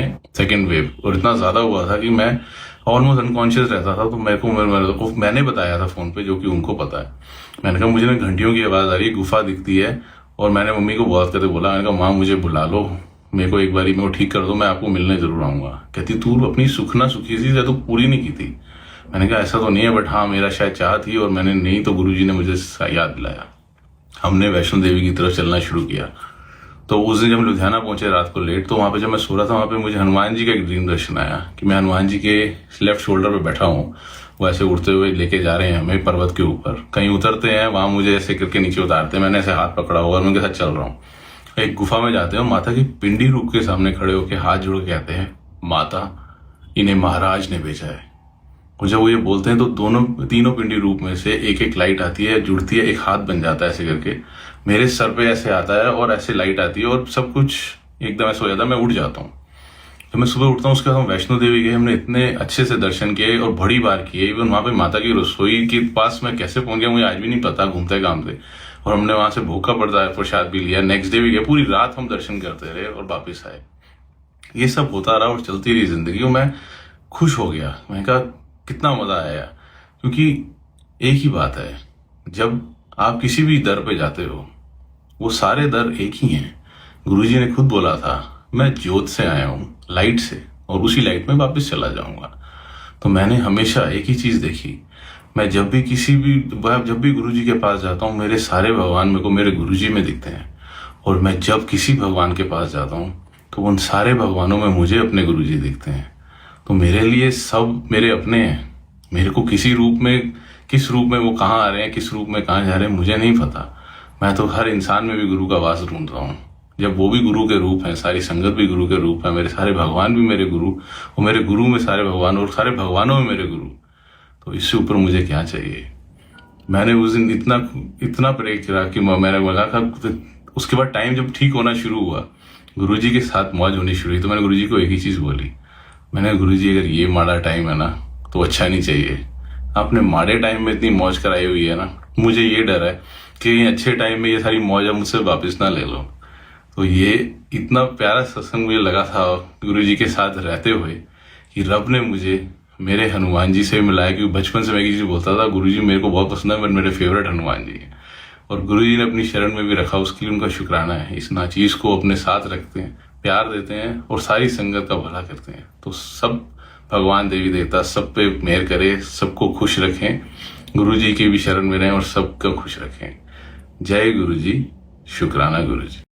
में second wave, और इतना ज्यादा हुआ था कि मैं ऑलमोस्ट अनकॉन्शियस रहता था। तो मेरे को मैंने बताया था फोन पे, जो कि उनको पता है। मैंने कहा मुझे ना घंटियों की आवाज आ रही है, गुफा दिखती है, और मैंने मम्मी को बहुत करके बोला, मैंने कहा माँ मुझे बुला लो, मेरे को एक बारी मेरे को ठीक कर दो, मैं आपको मिलने जरूर आऊंगा। कहती तू अपनी सुखना सुखी सी तो पूरी नहीं की थी। मैंने कहा ऐसा तो नहीं है, बट हाँ मेरा शायद चाह थी और मैंने नहीं, तो गुरुजी ने मुझे याद दिलाया। हमने वैष्णो देवी की तरफ चलना शुरू किया। तो उस दिन जब हम लुधियाना पहुंचे रात को लेट, तो वहां पे जब मैं सो रहा था, वहां पे मुझे हनुमान जी का एक ड्रीम दर्शन आया कि मैं हनुमान जी के लेफ्ट शोल्डर पे बैठा हूँ, वो ऐसे उड़ते हुए लेके जा रहे हैं हमें पर्वत के ऊपर। कहीं उतरते हैं, वहां मुझे ऐसे करके नीचे उतारते हैं, मैंने ऐसे हाथ पकड़ा हुआ और मैं उनके साथ चल रहा हूँ। एक गुफा में जाते हैं, माता की पिंडी रूप के सामने खड़े होकर हाथ जोड़ के कहते हैं, माता इन्हें महाराज ने भेजा है। और जब वो ये बोलते हैं तो तीनों पिंडी रूप में से एक एक लाइट आती है, जुड़ती है, एक हाथ बन जाता है ऐसे करके, मेरे सर पे ऐसे आता है और ऐसे लाइट आती है और सब कुछ एकदम ऐसा हो जाता है, मैं उठ जाता हूँ। तो मैं सुबह उठता हूँ, उसके बाद हम वैष्णो देवी गए, हमने इतने अच्छे से दर्शन किए और बड़ी बार किए। इवन वहां पे माता की रसोई के पास मैं कैसे पहुंच गया मुझे आज भी नहीं पता, घूमते घामते। और हमने वहां से भूखा पड़ता है प्रसाद भी लिया। नेक्स्ट डे भी गया, पूरी रात हम दर्शन करते रहे और वापिस आए। ये सब होता रहा और चलती रही जिंदगी, और मैं खुश हो गया। मैंने कहा कितना मजा आया, क्योंकि एक ही बात है, जब आप किसी भी दर पे जाते हो वो सारे दर एक ही हैं। गुरुजी ने खुद बोला था, मैं ज्योत से आया हूं, लाइट से, और उसी लाइट में वापस चला जाऊंगा। तो मैंने हमेशा एक ही चीज देखी, मैं जब भी गुरुजी के पास जाता हूँ, मेरे सारे भगवान मेरे को मेरे गुरुजी में दिखते हैं। और मैं जब किसी भगवान के पास जाता हूँ तो उन सारे भगवानों में मुझे अपने गुरुजी दिखते हैं। तो मेरे लिए सब मेरे अपने हैं। मेरे को किस रूप में वो कहाँ आ रहे हैं, किस रूप में कहाँ जा रहे हैं, मुझे नहीं पता। मैं तो हर इंसान में भी गुरु का वास ढूंढ रहा हूँ। जब वो भी गुरु के रूप है, सारी संगत भी गुरु के रूप है, मेरे सारे भगवान भी मेरे गुरु, और मेरे गुरु में सारे भगवान, और सारे भगवानों में मेरे गुरु, तो इससे ऊपर मुझे क्या चाहिए। मैंने उस दिन इतना प्रे किया कि मैंने बोला था। उसके बाद टाइम जब ठीक होना शुरू हुआ, गुरुजी के साथ मौज होनी शुरू हुई, तो मैंने गुरुजी को एक ही चीज बोली, मैंने गुरुजी अगर ये माड़ा टाइम है ना तो अच्छा नहीं चाहिए। आपने माड़े टाइम में इतनी मौज कराई हुई है ना, मुझे ये डर है कि अच्छे टाइम में ये सारी मौज मुझसे वापस ना ले लो। तो ये इतना प्यारा सत्संग मुझे लगा था गुरुजी के साथ रहते हुए, कि रब ने मुझे मेरे हनुमान जी से मिलाया। क्योंकि बचपन से मैं किसी बोलता था गुरुजी मेरे को बहुत पसंद है, बट मेरे फेवरेट हनुमान जी है, और गुरुजी ने अपनी शरण में भी रखा, उसके लिए उनका शुक्राना है। इस नाचीज को अपने साथ रखते हैं, प्यार देते हैं और सारी संगत का भला करते हैं। तो सब भगवान देवी देवता सब पे मेहर करे, सबको खुश रखें, गुरुजी की भी शरण में रहें और सबको खुश रखें। जय गुरुजी, शुक्राना गुरुजी।